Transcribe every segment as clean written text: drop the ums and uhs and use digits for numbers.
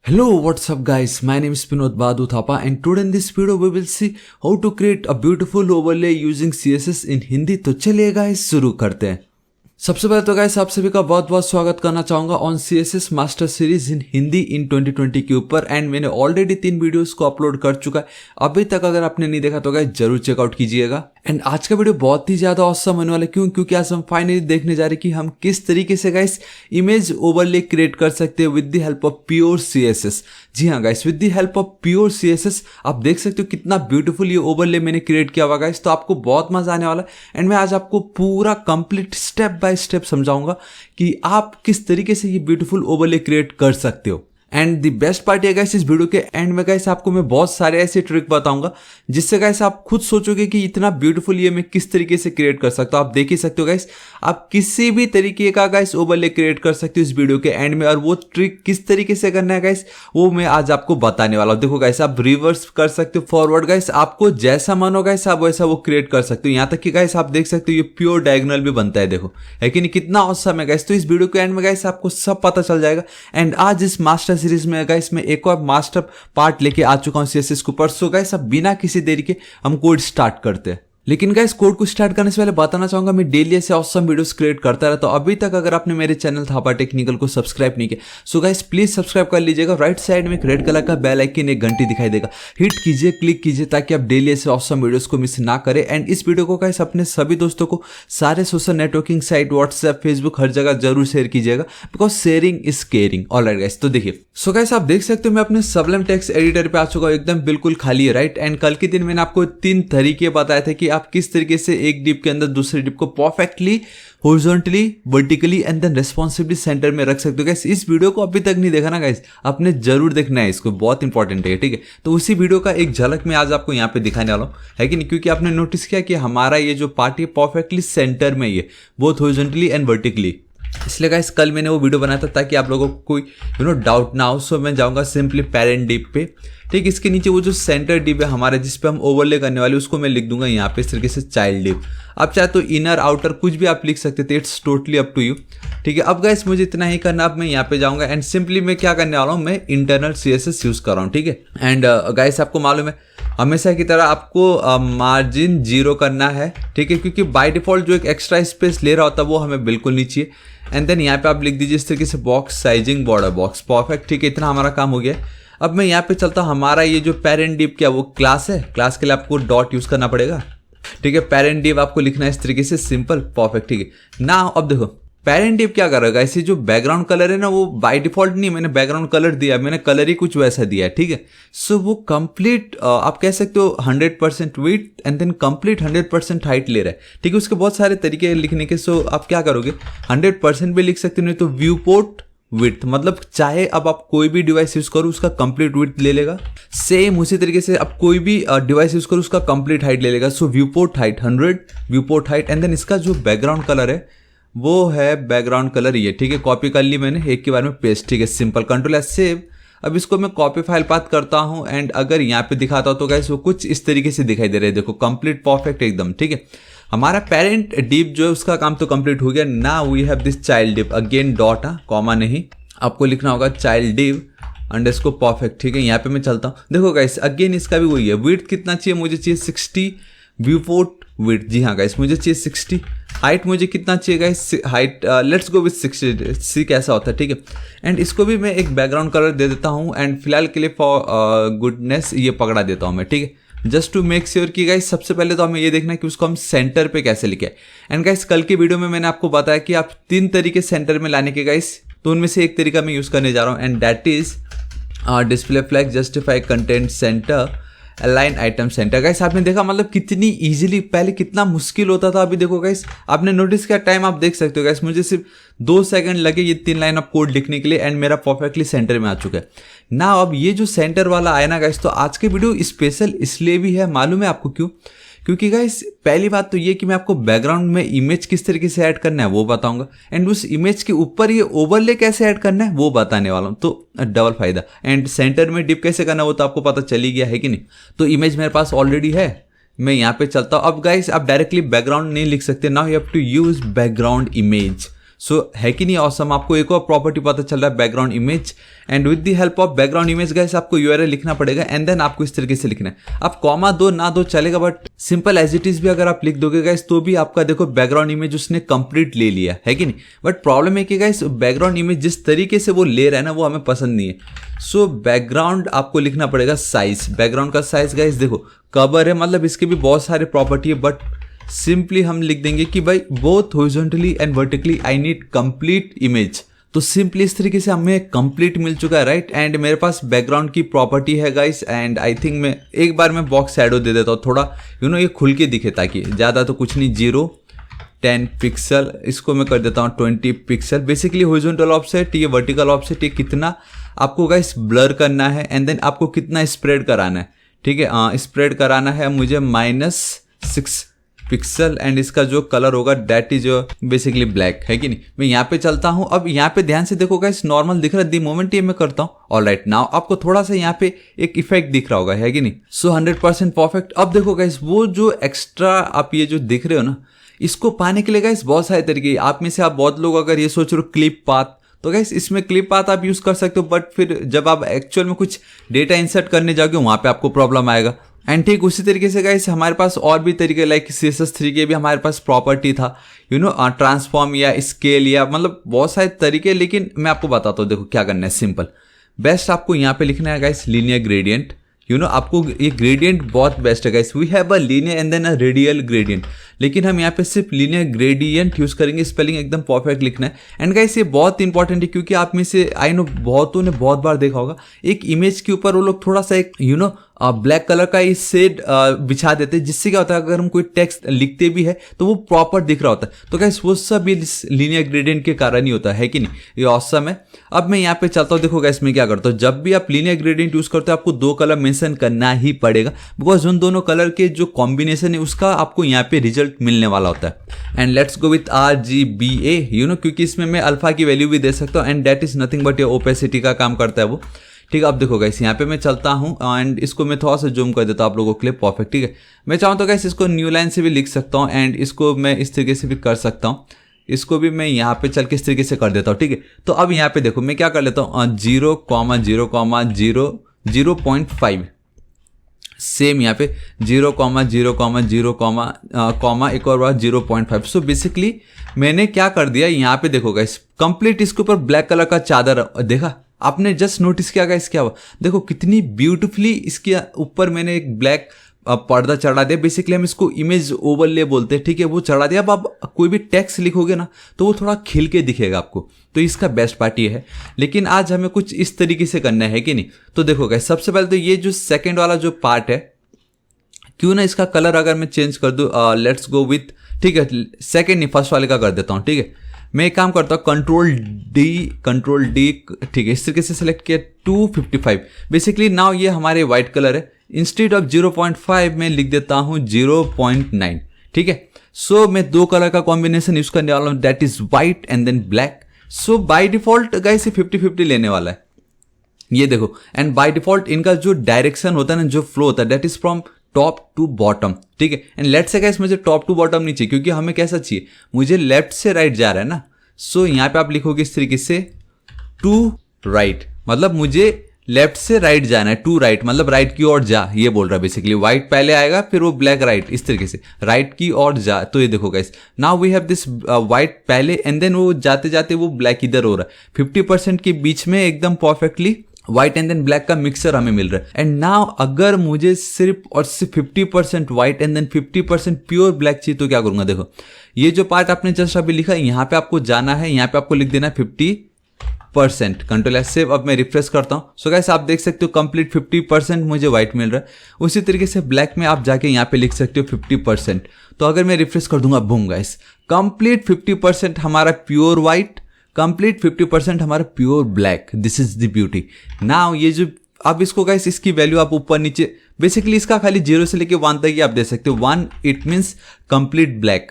Hello, what's up guys? My name is Pinod Badhu Thapa and today in this video we will see how to create a beautiful overlay using CSS in Hindi। तो चलिए guys शुरू करते हैं। सबसे पहले तो guys आप सभी का बहुत बहुत स्वागत करना चाहूंगा on CSS master series in Hindi in 2020 के ऊपर। एंड मैंने ऑलरेडी 3 वीडियोस को अपलोड कर चुका है, अभी तक अगर आपने नहीं देखा तो गाइस जरूर चेकआउट कीजिएगा। एंड आज का वीडियो बहुत ही ज्यादा ऑसम होने वाला है। क्योंकि आज हम फाइनली देखने जा रहे हैं कि हम किस तरीके से गाइस इमेज ओवरले क्रिएट कर सकते हैं with the help of pure CSS। जी हाँ guys, with the help of pure CSS आप देख सकते हो कितना ब्यूटीफुल ये ओवरले मैंने क्रिएट किया हुआ गाइस। तो आपको बहुत मजा आने वाला है एंड मैं आज आपको पूरा कंप्लीट स्टेप बाय स्टेप समझाऊंगा कि आप किस तरीके से ये ब्यूटीफुल ओवरले क्रिएट कर सकते हो। एंड द बेस्ट पार्ट है गाइस, इस वीडियो के एंड में गाइस आपको मैं बहुत सारे ऐसे ट्रिक बताऊंगा जिससे गाइस आप खुद सोचोगे कि इतना ब्यूटीफुल ये मैं किस तरीके से क्रिएट कर सकता हूं। आप देख ही सकते हो गाइस, आप किसी भी तरीके का गाइस ओवरले क्रिएट कर सकते हो इस वीडियो के एंड में। और वो ट्रिक किस तरीके से करना है गाइस वो मैं आज आपको बताने वाला हूं। देखो गाइस, आप रिवर्स कर सकते हो, फॉरवर्ड गाइस, आपको जैसा मन हो गाइस आप वैसा वो क्रिएट कर सकते हो। यहां तक कि गाइस आप देख सकते हो ये प्योर डायगोनल भी बनता है, देखो है कि नहीं, कितना औसम है गाइस। तो इस वीडियो के एंड में गाइस आपको सब पता चल जाएगा। एंड आज इस मास्टर सीरीज में गाइस मैं एक और मास्टर पार्ट लेके आ चुका हूं CSS के ऊपर। सो गाइस अब बिना किसी देरी के हम कोड स्टार्ट करते हैं। लेकिन गाइस कोड को स्टार्ट करने से पहले बताना चाहूंगा मैं डेली ऐसे ऑसम वीडियोस क्रिएट करता रहता हूं। अभी तक अगर आपने मेरे चैनल थापा टेक्निकल को सब्सक्राइब नहीं किया सो गाइस प्लीज सब्सक्राइब कर लीजिएगा। राइट साइड में एक रेड कलर का बेल आइकन एक घंटी दिखाई देगा, हिट कीजिए, क्लिक कीजिए ताकि आप डेली ऐसे ऑसम वीडियोस को मिस ना करें। एंड इस वीडियो को गाइस अपने सभी दोस्तों को सारे social networking site WhatsApp Facebook हर जगह जरूर शेयर कीजिएगा, because sharing is caring. Alright guys, तो देखिए सो गाइस आप देख सकते हो मैं अपने सबलिम टेक्स्ट एडिटर पे आ चुका हूं, एकदम बिल्कुल खाली है। राइट, एंड कल के दिन मैंने आपको 3 तरीके बताए थे कि आप किस तरीके से एक डिप के अंदर दूसरे डिप को perfectly horizontally vertically and then responsibly centre में रख सकते हो। गाइस इस वीडियो को अभी तक नहीं देखा ना गाइस, आपने जरूर देखना है, इसको बहुत इंपॉर्टेंट है, ठीक है। तो उसी वीडियो का एक झलक मैं आज आपको यहाँ पे दिखाने वाला हूँ, है कि नहीं, क्योंकि आपने नोटिस किया कि हमारा ये जो पार्ट है परफेक्टली सेंटर में ये बोथ हॉरिजॉन्टली एंड वर्टिकली। इसलिए गाइस कल मैंने वो वीडियो बनाया था ताकि आप लोगों को कोई डाउट ना हो। सो मैं जाऊंगा सिंपली पेरेंट डिप पे, ठीक। इसके नीचे वो जो सेंटर डिप है हमारे जिस पे हम ओवरले करने वाले उसको मैं लिख दूंगा यहाँ पे इस तरीके से चाइल्ड डिप। आप चाहे तो इनर आउटर कुछ भी आप लिख सकते थे, it's totally up to you, ठीक है। अब गाइस मुझे इतना ही करना, अब मैं यहाँ पे जाऊंगा एंड सिंपली मैं क्या करने वाला हूँ, मैं इंटरनल CSS यूज कर रहा हूँ, ठीक है। एंड गाइस आपको मालूम है हमेशा की तरह आपको मार्जिन 0 करना है, ठीक है, क्योंकि बाय डिफॉल्ट जो एक एक्स्ट्रा स्पेस ले रहा होता है वो हमें बिल्कुल नहीं चाहिए। एंड देन यहाँ पे आप लिख दीजिए इस तरीके से box sizing border box, perfect, ठीक है। इतना हमारा काम हो गया। अब मैं यहाँ पे चलता हूँ, हमारा ये जो पेरेंट डिप क्या वो क्लास है, क्लास के लिए आपको डॉट यूज करना पड़ेगा, ठीक है। पेरेंट डिप आपको लिखना है इस तरीके से सिंपल, परफेक्ट, ठीक है ना। अब देखो पेरेंट डिप क्या कर रहा है, ऐसे जो बैकग्राउंड कलर है ना वो बाय डिफॉल्ट नहीं, मैंने बैकग्राउंड कलर दिया, मैंने कलर ही कुछ वैसा दिया है, ठीक है। सो वो कंप्लीट आप कह सकते हो 100% width and then complete 100% height ले रहा है, ठीक है। उसके बहुत सारे तरीके लिखने के। सो आप क्या करोगे, 100% भी लिख सकते हो, नहीं तो व्यू पोर्ट विड्थ, मतलब चाहे अब आप कोई भी डिवाइस यूज करो उसका कंप्लीट विड्थ ले लेगा। सेम उसी तरीके से आप कोई भी डिवाइस यूज करो उसका कंप्लीट हाइट ले लेगा। So viewport height 100, viewport height and then इसका जो बैकग्राउंड कलर है वो है बैकग्राउंड कलर ये, ठीक है। कॉपी कर ली मैंने एक के बारे में पेस्ट, ठीक है, सिंपल, कंट्रोल सेव। अब इसको मैं कॉपी फाइल पाथ करता हूं एंड अगर यहाँ पे दिखाता हूं तो गाइस वो कुछ इस तरीके से दिखाई दे रहे हैं, देखो कंप्लीट परफेक्ट एकदम, ठीक है। हमारा पेरेंट डिप जो है उसका काम तो कंप्लीट हो गया। ना we have this child div, again dot, comma नहीं, आपको लिखना होगा चाइल्ड डिप अंडरस्कोर परफेक्ट, ठीक है। यहाँ पे मैं चलता हूँ, देखो गाइस अगेन इसका भी वही है, विड्थ कितना चाहिए, मुझे चाहिए 60 व्यू पोर्ट विड्थ, जी हाँ गाइस मुझे चाहिए 60। हाइट मुझे कितना चाहिए guys, height let's go with 60, सी कैसा होता है, ठीक है। एंड इसको भी मैं एक बैकग्राउंड कलर दे देता हूँ एंड फिलहाल के लिए फॉर गुडनेस ये पकड़ा देता हूँ मैं, ठीक है, जस्ट टू मेक श्योर कि गाइस सबसे पहले तो हमें ये देखना है कि उसको हम सेंटर पे कैसे लिखे। एंड गाइस कल के वीडियो में मैंने आपको बताया कि आप 3 तरीके सेंटर में लाने के गाइस, तो उनमें से एक तरीका मैं यूज करने जा रहा हूँ and that is display flag justify content centre align item centre. Guys आपने देखा मतलब कितनी इजीली, पहले कितना मुश्किल होता था, अभी देखो गाइस आपने नोटिस किया, टाइम आप देख सकते हो गाइस, मुझे सिर्फ 2 सेकंड लगे ये 3 लाइन ऑफ कोड लिखने के लिए एंड मेरा परफेक्टली सेंटर में आ चुका है ना। अब ये जो सेंटर वाला आया ना गाइस, तो आज के वीडियो स्पेशल इसलिए भी है, मालूम है आपको क्यों, क्योंकि गाइस पहली बात तो ये कि मैं आपको बैकग्राउंड में इमेज किस तरीके से ऐड करना है वो बताऊंगा एंड उस इमेज के ऊपर ये ओवरले कैसे ऐड करना है वो बताने वाला हूं, तो डबल फायदा। एंड सेंटर में डिप कैसे करना है वो तो आपको पता चल ही गया है कि नहीं। तो इमेज मेरे पास ऑलरेडी है, मैं यहाँ पे चलता हूँ। अब गाइस आप डायरेक्टली बैकग्राउंड नहीं लिख सकते, now you have to use background image. So है कि नहीं ऑसम। आपको एक और प्रॉपर्टी पता चल रहा है background image, and with the help of background image guys आपको यूआरएल लिखना पड़ेगा एंड देन आपको इस तरीके से लिखना है। आप कॉमा दो ना दो चलेगा, but simple as it is भी अगर आप लिख दोगे गाइस तो भी आपका देखो बैकग्राउंड इमेज उसने कंप्लीट ले लिया है कि नहीं। बट प्रॉब्लम है कि गाइस बैकग्राउंड इमेज जिस तरीके से वो ले रहा है ना वो हमें पसंद नहीं है। सो बैकग्राउंड आपको लिखना पड़ेगा साइज। बैकग्राउंड का साइज गाइस देखो कवर है, मतलब इसके भी बहुत सारे प्रॉपर्टी है, बट सिंपली हम लिख देंगे कि भाई both horizontally and vertically I need complete image. तो सिंपली इस तरीके से हमें कंप्लीट मिल चुका है राइट। एंड मेरे पास बैकग्राउंड की प्रॉपर्टी है गाइस, एंड आई थिंक मैं एक बार मैं बॉक्स शैडो दे देता हूँ थोड़ा ये खुल के दिखे, ताकि ज़्यादा तो कुछ नहीं, 10 पिक्सल, इसको मैं कर देता हूँ 20 पिक्सल। बेसिकली हॉरिजॉन्टल ऑफसेट, ये वर्टिकल ऑफसेट, ये कितना आपको गाइस ब्लर करना है एंड देन आपको कितना स्प्रेड कराना है, ठीक है। स्प्रेड कराना है मुझे -6 पिक्सल एंड इसका जो कलर होगा दैट इज बेसिकली ब्लैक, है कि नहीं। मैं यहाँ पे चलता हूँ, अब यहाँ पे ध्यान से देखो गाइस नॉर्मल दिख रहा है दी मोमेंट ये मैं करता हूँ। ऑलराइट, नाउ आपको थोड़ा सा यहाँ पे एक इफेक्ट दिख रहा होगा, है कि नहीं। सो 100% परफेक्ट। अब देखो गाइस वो जो एक्स्ट्रा आप ये जो दिख रहे हो ना, इसको पाने के लिए गाइस बहुत सारे तरीके। आप में से आप बहुत लोग अगर ये सोच रहे हो क्लिप पाथ, तो गाइस इसमें क्लिप पाथ आप यूज कर सकते हो, बट फिर जब आप एक्चुअल में कुछ डेटा इंसर्ट करने जाओगे वहां पे आपको प्रॉब्लम आएगा। एंड ठीक उसी तरीके से गाइस हमारे पास और भी तरीके लाइक CSS3 के भी हमारे पास प्रॉपर्टी था, ट्रांसफॉर्म या स्केल या मतलब बहुत सारे तरीके। लेकिन मैं आपको बताता हूँ, देखो क्या करना है, सिंपल बेस्ट आपको यहाँ पे लिखना है गाइस लीनियर ग्रेडियंट। आपको ये ग्रेडियंट बहुत बेस्ट है guys. We have a linear and then a radial gradient, लेकिन हम यहाँ पे सिर्फ लीनियर ग्रेडियंट यूज करेंगे। स्पेलिंग एकदम परफेक्ट लिखना है। एंड गाइस ये बहुत इंपॉर्टेंट है क्योंकि आप में से आई नो बहुतों ने बहुत बार देखा होगा एक इमेज के ऊपर वो लोग थोड़ा सा एक ब्लैक कलर का इस शेड बिछा देते हैं, जिससे क्या होता है अगर हम कोई टेक्स्ट लिखते भी है तो वो प्रॉपर दिख रहा होता है। तो गाइस वो सब इस लीनियर ग्रेडियंट के कारण ही होता है कि नहीं। ये ऑसम है। अब मैं यहाँ पे चलता हूँ, देखो गाइस मैं क्या करता हूँ, जब भी आप लीनियर ग्रेडियंट यूज करते हो आपको 2 कलर मेंशन करना ही पड़ेगा, बिकॉज उन दोनों कलर के जो कॉम्बिनेशन है उसका आपको यहाँ पे रिजल्ट मिलने वाला होता है। And let's go with RGBA, क्योंकि इसमें मैं अल्फा की वैल्यू भी दे सकता हूँ and that is nothing but ये ओपेसिटी का काम करता है वो, ठीक है। अब देखो गाइस यहाँ पे मैं चलता हूँ एंड इसको मैं थोड़ा सा जूम कर देता हूँ आप लोगों के लिए, परफेक्ट, ठीक है। मैं चाहूँ तो गाइस इसको न्यू लाइन से भी लिख सकता हूँ एंड इसको मैं इस तरीके से भी कर सकता हूँ। इसको भी मैं यहाँ पे चल के इस तरीके से कर देता हूँ, ठीक है। तो अब यहाँ पे देखो मैं क्या कर लेता हूँ 0,0,0 0.5 सेम यहाँ पे 0,0,0, एक और बार 0.5। सो बेसिकली मैंने क्या कर दिया यहाँ पे देखो गाइस कंप्लीट इसके ऊपर ब्लैक कलर का चादर, देखा आपने जस्ट नोटिस किया गाइस क्या हुआ, देखो कितनी ब्यूटीफुली इसके ऊपर मैंने एक ब्लैक पर्दा चढ़ा दिया। बेसिकली हम इसको इमेज ओवरले बोलते हैं, ठीक है। वो चढ़ा दिया। अब आप कोई भी टेक्स्ट लिखोगे ना तो वो थोड़ा खिल के दिखेगा आपको, तो इसका बेस्ट पार्ट ये है। लेकिन आज हमें कुछ इस तरीके से करना है कि नहीं। तो देखो गाइस सबसे पहले तो ये जो सेकंड वाला जो पार्ट है, क्यों ना इसका कलर अगर मैं चेंज कर दूं, लेट्स गो विथ, ठीक है, सेकंड नहीं फर्स्ट वाले का कर देता हूँ, ठीक है। मैं एक काम करता हूँ कंट्रोल डी, ठीक है, इस तरीके से सिलेक्ट किया 255। बेसिकली नाउ ये हमारे व्हाइट कलर है, इंस्टेड ऑफ 0.5 में लिख देता हूँ 0.9, ठीक है। सो मैं 2 कलर का कॉम्बिनेशन यूज करने वाला हूँ, that is white and then black. So by default guys ये 50-50 लेने वाला है, ये देखो। एंड बाय डिफॉल्ट इनका जो डायरेक्शन होता है ना, जो फ्लो होता है, that is from top to bottom, ठीक है। एंड लेट्स से गाइस मुझे टॉप टू बॉटम नहीं चाहिए, क्योंकि हमें कैसा चाहिए, मुझे लेफ्ट से राइट जा रहा है ना। सो यहाँ पे आप लिखोगे इस तरीके से टू राइट, मतलब मुझे लेफ्ट से राइट जाना है, टू राइट मतलब राइट की ओर जा, ये बोल रहा है बेसिकली। व्हाइट पहले आएगा फिर वो ब्लैक राइट, इस तरीके से राइट की ओर जा। तो ये देखो guys now we have this white पहले एंड देन वो जाते जाते वो ब्लैक इधर हो रहा है। 50% के बीच में एकदम perfectly white and then black का मिक्सर हमें मिल रहा है। एंड नाउ अगर मुझे सिर्फ और सिर्फ 50% white and then 50% pure black चाहिए तो क्या करूंगा, देखो ये जो पार्ट आपने जस्ट अभी लिखा है यहाँ पे आपको जाना है, यहाँ पे आपको लिख देना है 50%, कंट्रोल एस सेव। अब मैं रिफ्रेश करता हूँ। सो गाइस आप देख सकते हो कंप्लीट 50% मुझे व्हाइट मिल रहा है। उसी तरीके से ब्लैक में आप जाके यहाँ पे लिख सकते हो 50%। तो अगर मैं रिफ्रेश कर दूंगा, बूम गाइस कंप्लीट 50% हमारा प्योर व्हाइट, कंप्लीट 50% हमारा pure black. This is the beauty. Now ये जो अब इसको गाइस इसकी वैल्यू आप ऊपर नीचे, बेसिकली इसका खाली 0 से लेके 1 तक ही आप दे सकते हो। 1 इट मीन्स कंप्लीट ब्लैक,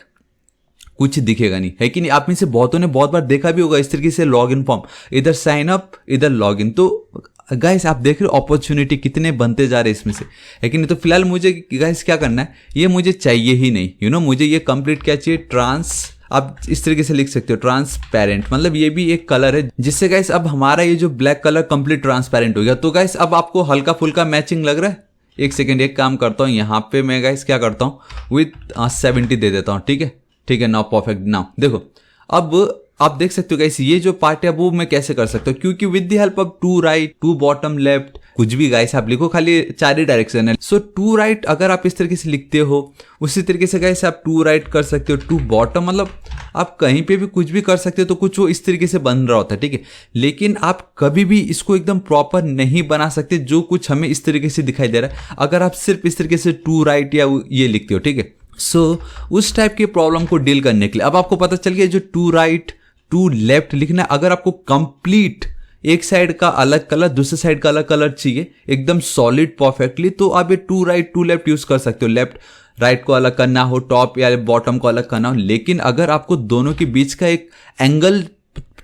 कुछ दिखेगा नहीं, है कि नहीं। आप में से बहुतों ने बहुत बार देखा भी होगा इस तरीके से लॉग इन फॉर्म, इधर साइन अप इधर लॉग इन। तो गाइस आप देख रहे हो अपॉर्चुनिटी कितने बनते जा रहे हैं इसमें से, है कि नहीं। तो फिलहाल मुझे गाइस क्या करना है, ये मुझे चाहिए ही नहीं, मुझे ये कंप्लीट क्या चाहिए, आप इस तरीके से लिख सकते हो ट्रांसपेरेंट, मतलब ये भी एक कलर है जिससे गाइस अब हमारा ये जो ब्लैक कलर कंप्लीट ट्रांसपेरेंट हो गया। तो गाइस अब आपको हल्का फुल्का मैचिंग लग रहा है। एक सेकेंड, एक काम करता हूँ, यहाँ पे मैं गाइस क्या करता हूँ विथ 70 दे देता हूँ। ठीक है, ठीक है, नाउ परफेक्ट। नाउ देखो, अब आप देख सकते हो गाइस ये जो पार्ट है वो मैं कैसे कर सकता हूँ, क्योंकि with the help of to right, to bottom left, कुछ भी गाइस आप लिखो, खाली 4 ही डायरेक्शन है। सो टू राइट अगर आप इस तरीके से लिखते हो, उसी तरीके से गाइस आप टू राइट कर सकते हो, टू बॉटम, मतलब आप कहीं पे भी कुछ भी कर सकते हो। तो कुछ वो इस तरीके से बन रहा होता है। ठीक है, लेकिन आप कभी भी इसको एकदम प्रॉपर नहीं बना सकते जो कुछ हमें इस तरीके से दिखाई दे रहा है, अगर आप सिर्फ इस तरीके से टू राइट या ये लिखते हो। ठीक है, सो उस टाइप के प्रॉब्लम को डील करने के लिए अब आपको पता चल गया जो टू राइट टू लेफ्ट लिखना है। अगर आपको कंप्लीट एक साइड का अलग कलर, दूसरे साइड का अलग कलर चाहिए एकदम सॉलिड परफेक्टली, तो आप ये to right to left use कर सकते हो। लेफ्ट राइट को अलग करना हो, टॉप या बॉटम को अलग करना हो। लेकिन अगर आपको दोनों के बीच का एक एंगल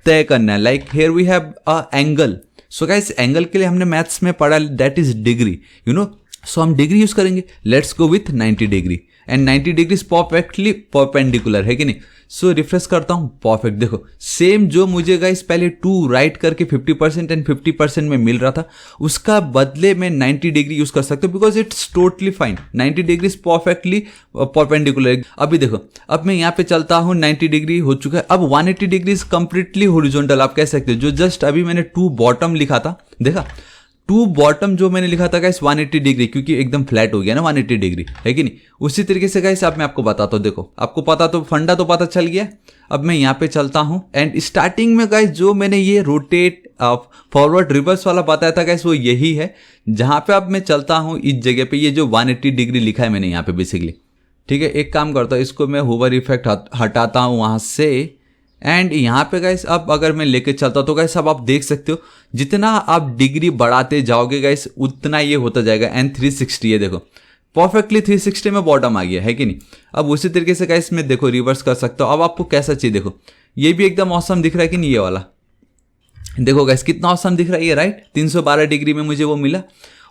तय करना है, like here we have a angle, so guys angle के लिए हमने मैथ्स में पढ़ा that is degree, you know. So हम डिग्री यूज करेंगे, let's go with 90 degree and 90 degree perfectly perpendicular है कि नहीं। सो रिफ्रेश करता हूं, परफेक्ट। देखो सेम जो मुझे गाइस पहले टू राइट करके 50% एंड 50% में मिल रहा था, उसका बदले में 90 डिग्री यूज कर सकते हो, because it's totally fine. 90 degree perfectly perpendicular. अभी देखो, अब मैं यहाँ पे चलता हूँ, 90 डिग्री हो चुका है। अब 180 डिग्री कंप्लीटली हॉरिजॉन्टल आप कह सकते हो। जो जस्ट अभी मैंने टू बॉटम लिखा था, देखा टू बॉटम जो मैंने लिखा था गाइस 180 डिग्री, क्योंकि एकदम फ्लैट हो गया ना 180 डिग्री, है कि नहीं। उसी तरीके से गाइस अब मैं आपको बताता हूँ। देखो आपको पता तो फंडा तो पता चल गया। अब मैं यहाँ पे चलता हूँ एंड स्टार्टिंग में गाइस जो मैंने ये रोटेट फॉरवर्ड रिवर्स वाला बताया था गाइस, वो यही है जहाँ पे अब मैं चलता हूँ इस जगह पे, ये जो 180 डिग्री लिखा है मैंने यहाँ पे बेसिकली। ठीक है, एक काम करता हूँ, इसको मैं होवर इफेक्ट हटाता हूँ वहाँ से एंड यहाँ पे गाइस अब अगर मैं लेके चलता तो गाइस अब आप देख सकते हो जितना आप डिग्री बढ़ाते जाओगे गाइस उतना ये होता जाएगा। एंड 360 है, देखो परफेक्टली 360 में बॉटम आ गया, है कि नहीं। अब उसी तरीके से गाइस मैं देखो रिवर्स कर सकता हूँ। अब आपको कैसा चाहिए, देखो ये भी एकदम औसम दिख रहा है कि नहीं, ये वाला देखो गाइस कितना औसम दिख रहा है ये, राइट 312 डिग्री में मुझे वो मिला।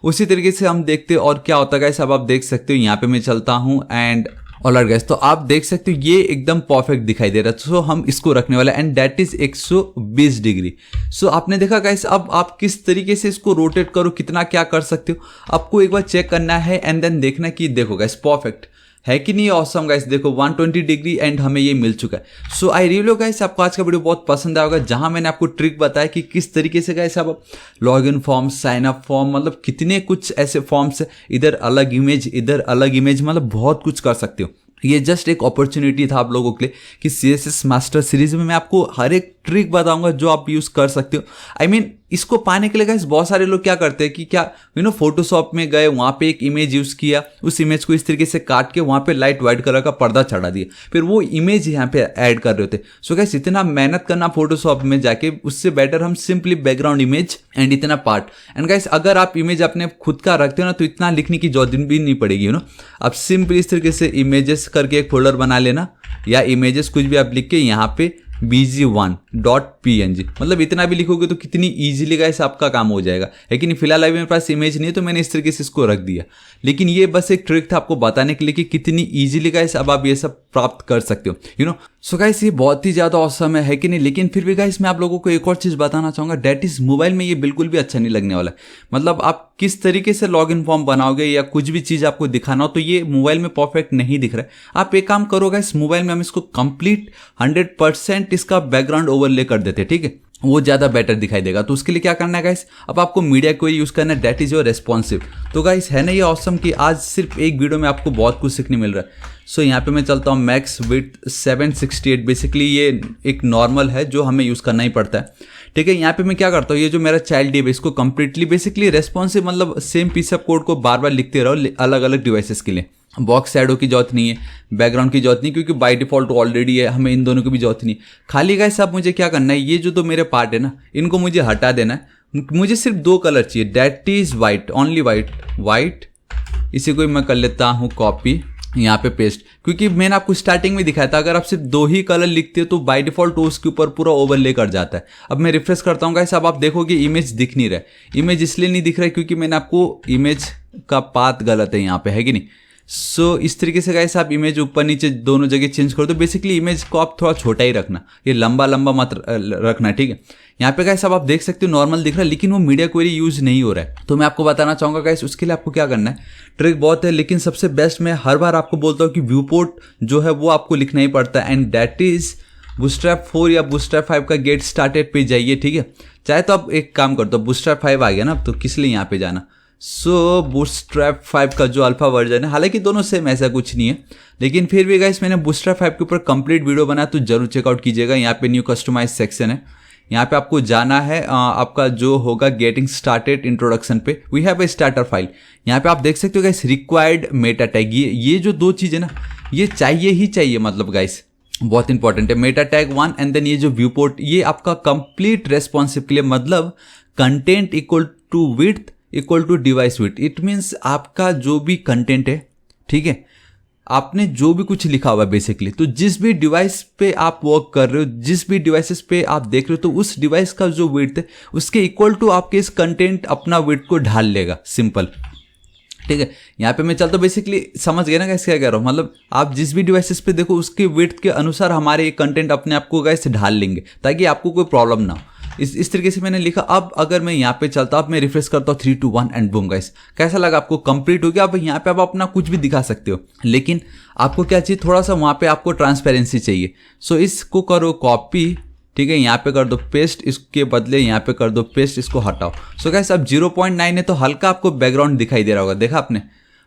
उसी तरीके से हम देखते हैं और क्या होता है गाइस। अब आप देख सकते हो यहाँ पे मैं चलता हूँ एंड ऑलराइट गाइस, तो आप देख सकते हो ये एकदम परफेक्ट दिखाई दे रहा है। सो हम इसको रखने वाला एंड दैट इज 120 डिग्री। सो आपने देखा गाइस, अब आप किस तरीके से इसको रोटेट करो, कितना क्या कर सकते हो, आपको एक बार चेक करना है एंड देन देखना कि देखो गाइस परफेक्ट है कि नहीं। ऑसम गाइस, देखो 120 डिग्री एंड हमें ये मिल चुका है। सो आई रियली गाइस आपको आज का वीडियो बहुत पसंद आएगा, जहां मैंने आपको ट्रिक बताया कि किस तरीके से गाइस आप log in form, sign up form, मतलब कितने कुछ ऐसे फॉर्म्स है, इधर अलग इमेज, इधर अलग इमेज, मतलब बहुत कुछ कर सकते हो। ये जस्ट एक अपॉर्चुनिटी था आप लोगों के लिए कि CSS मास्टर सीरीज में मैं आपको हर एक ट्रिक बताऊंगा जो आप यूज कर सकते हो। आई मीन इसको पाने के लिए गाइस बहुत सारे लोग क्या करते हैं कि क्या फोटोशॉप में गए, वहां पे एक इमेज यूज किया, उस इमेज को इस तरीके से काट के वहां पे लाइट व्हाइट कलर का पर्दा चढ़ा दिया, फिर वो इमेज यहाँ पे ऐड कर रहे होते। सो गाइस इतना मेहनत करना फोटोशॉप में जाके, उससे बेटर हम सिंपली बैकग्राउंड इमेज एंड इतना पार्ट। एंड गाइस अगर आप इमेज अपने खुद का रखते हो ना, तो इतना लिखने की जरूरत भी नहीं पड़ेगी, आप सिंपली इस तरीके से इमेजेस करके एक फोल्डर बना लेना, या इमेजेस कुछ भी आप लिख के यहाँ पे bg1.png, मतलब इतना भी लिखोगे तो कितनी इजीली गाइस आपका काम हो जाएगा, है कि नहीं। फिलहाल अभी मेरे पास इमेज नहीं है तो मैंने इस तरीके से इसको रख दिया, लेकिन ये बस एक ट्रिक था आपको बताने के लिए कि कितनी इजीली गाइस अब आप ये सब प्राप्त कर सकते हो, सो गाइस ये बहुत ही ज्यादा औसम है कि नहीं। लेकिन फिर भी गाइस मैं आप लोगों को एक और चीज बताना चाहूंगा, डेट इज मोबाइल में ये बिल्कुल भी अच्छा नहीं लगने वाला। मतलब आप किस तरीके से लॉग इन फॉर्म बनाओगे या कुछ भी चीज आपको दिखाना हो, तो ये मोबाइल में परफेक्ट नहीं दिख रहा है। आप एक काम करो गाइस, मोबाइल में हम इसको कंप्लीट 100% इसका बैकग्राउंड ओवरले कर देते, ठीक है, वो ज्यादा बेटर दिखाई देगा। तो उसके लिए क्या करना है गाइस, अब आपको मीडिया क्वेरी यूज करना है, दैट इज योर रेस्पॉन्सिव। तो गाइस है ना ये ऑसम कि आज सिर्फ एक वीडियो में आपको बहुत कुछ सीखने मिल रहा है। सो यहाँ पे मैं चलता हूँ मैक्स विथ 768, बेसिकली ये एक नॉर्मल है जो हमें यूज करना ही पड़ता है, ठीक है। यहाँ पे मैं क्या करता हूँ, ये जो मेरा चाइल्ड डिवाइस इसको कंप्लीटली बेसिकली रेस्पॉन्सिव, मतलब सेम पीस ऑफ कोड को बार बार लिखते रहो अलग अलग डिवाइसेस के लिए। बॉक्स शैडो की जरूरत नहीं है, बैकग्राउंड की जरूरत नहीं, क्योंकि बाय डिफॉल्ट ऑलरेडी है, हमें इन दोनों की भी जरूरत नहीं। खाली गाइस अब मुझे क्या करना है, ये जो तो मेरे पार्ट है ना, इनको मुझे हटा देना है। मुझे सिर्फ 2 कलर चाहिए, that is white, only white. इसी को मैं कर लेता हूँ कॉपी, यहाँ पे पेस्ट, क्योंकि मैंने आपको स्टार्टिंग में दिखाया था अगर आप सिर्फ 2 ही कलर लिखते हो तो बाय डिफॉल्ट उसके ऊपर पूरा ओवरले कर जाता है। अब मैं रिफ्रेश करता हूँ गाइस, अब आप देखोगे इमेज दिख नहीं रहा है। इमेज इसलिए नहीं दिख रहा है क्योंकि मैंने आपको इमेज का पाथ गलत है यहाँ पे, है कि नहीं। सो इस तरीके से गाइस आप इमेज ऊपर नीचे दोनों जगह चेंज करो। तो बेसिकली इमेज को आप थोड़ा छोटा ही रखना, ये लंबा लंबा मत रखना, ठीक है। यहाँ पे गाइस अब आप देख सकते हो नॉर्मल दिख रहा है, लेकिन वो मीडिया क्वेरी यूज नहीं हो रहा है। तो मैं आपको बताना चाहूँगा गाइस, उसके लिए आपको क्या करना है, ट्रिक बहुत है, लेकिन सबसे बेस्ट मैं हर बार आपको बोलता हूँ कि व्यू पोर्ट जो है वो आपको लिखना ही पड़ता है, एंड दैट इज बूटस्ट्रैप 4 या बूटस्ट्रैप 5 का गेट स्टार्टेड पे जाइए, ठीक है। चाहे तो आप एक काम कर दो, बूटस्ट्रैप 5 आ गया ना, तो किस लिए यहाँ पे जाना। सो बूटस्ट्रैप 5 का जो अल्फा वर्जन है, हालांकि दोनों सेम, ऐसा कुछ नहीं है, लेकिन फिर भी गाइस मैंने बूटस्ट्रैप 5 के ऊपर कंप्लीट वीडियो बनाया, तो जरूर चेकआउट कीजिएगा। यहाँ पे न्यू कस्टमाइज सेक्शन है, यहाँ पे आपको जाना है, आपका जो होगा गेटिंग स्टार्टेड इंट्रोडक्शन पे, we have a starter file. यहाँ पे आप देख सकते हो गाइस रिक्वायर्ड मेटा टैग, ये जो दो चीज़ है ना, ये चाहिए ही चाहिए, मतलब गाइस बहुत इंपॉर्टेंट है। मेटा टैग 1 एंड देन ये जो व्यू पोर्ट, ये आपका कंप्लीट रेस्पॉन्सिव के लिए, मतलब content equal to width equal to device width. It means आपका जो भी कंटेंट है, ठीक है, आपने जो भी कुछ लिखा हुआ है बेसिकली, तो जिस भी डिवाइस पे आप वर्क कर रहे हो, जिस भी डिवाइसेस पे आप देख रहे हो, तो उस डिवाइस का जो विड्थ है उसके इक्वल टू आपके इस कंटेंट अपना विड्थ को ढाल लेगा, सिंपल, ठीक है। यहाँ पे मैं चलता हूँ, बेसिकली समझ गए ना कैसे क्या कह रहा हूँ, मतलब आप जिस भी डिवाइसेस पे देखो उसके विड्थ के अनुसार हमारे ये कंटेंट अपने आप को गाइस ढाल लेंगे, ताकि आपको कोई प्रॉब्लम ना हो। इस तरीके से मैंने लिखा। अब अगर मैं यहाँ पे चलता हूँ, अब मैं रिफ्रेश करता हूँ 3 2 1 एंड बूम गाइस, कैसा लगा आपको, कंप्लीट हो गया। अब यहाँ पे आप अपना कुछ भी दिखा सकते हो, लेकिन आपको क्या चाहिए, थोड़ा सा वहाँ पे आपको ट्रांसपेरेंसी चाहिए। सो इसको करो कॉपी, ठीक है, यहाँ पे कर दो पेस्ट, इसके बदले यहाँ पे कर दो पेस्ट, इसको हटाओ। सो गाइस अब 0.9 है, तो हल्का आपको बैकग्राउंड दिखाई दे रहा होगा, देखा आपने,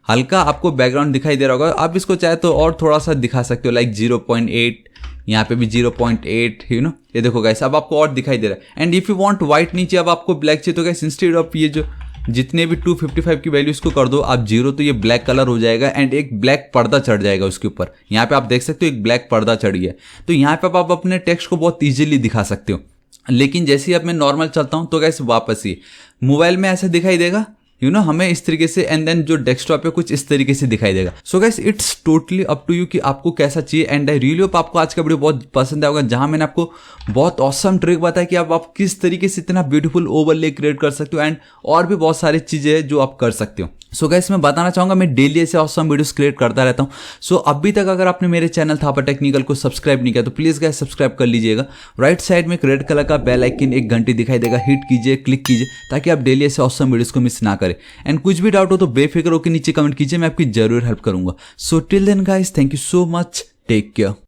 हल्का आपको बैकग्राउंड दिखाई दे रहा होगा। आप इसको चाहे तो और थोड़ा सा दिखा सकते हो, लाइक 0.8, यहाँ पे भी 0.8, यू नो, ये देखो गाइस अब आपको और दिखाई दे रहा है। And if you want white नीचे, अब आपको ब्लैक चाहिए, तो गाइस इंस्टेड ऑफ ये जो जितने भी 255 की वैल्यू इसको कर दो आप 0, तो ये ब्लैक कलर हो जाएगा एंड एक ब्लैक पर्दा चढ़ जाएगा उसके ऊपर। यहाँ पे आप देख सकते हो एक ब्लैक पर्दा चढ़ गया, तो यहाँ पे आप अपने टेक्स्ट को बहुत ईजिली दिखा सकते हो। लेकिन जैसे ही अब मैं नॉर्मल चलता हूँ, तो गाइस वापस ही मोबाइल में ऐसा दिखाई देगा, यू नो, हमें इस तरीके से, एंड देन जो डेस्कटॉप पे कुछ इस तरीके से दिखाई देगा। So guys it's totally up to you कि आपको कैसा चाहिए। एंड आई रियली होप आपको आज का वीडियो बहुत पसंद आया होगा, जहां मैंने आपको बहुत ऑसम ट्रिक बताया कि आप किस तरीके से इतना ब्यूटीफुल ओवरले क्रिएट कर सकते हो, एंड और भी बहुत सारी चीजें हैं जो आप कर सकते हो। सो गाइस मैं बताना चाहूंगा, मैं डेली ऐसे ऑसम वीडियोस क्रिएट करता रहता हूं। सो अभी तक अगर आपने मेरे चैनल थापा टेक्निकल को सब्सक्राइब नहीं किया, तो प्लीज गाइस सब्सक्राइब कर लीजिएगा। राइट साइड में एक रेड कलर का बेल आइकन, एक घंटी दिखाई देगा, हिट कीजिए, क्लिक कीजिए, ताकि आप डेली ऐसे ऑसम वीडियोस को मिस ना करें। एंड कुछ भी डाउट हो तो बेफिक्र होकर नीचे कमेंट कीजिए, मैं आपकी जरूर हेल्प करूंगा। So till then guys, thank you so much, take care.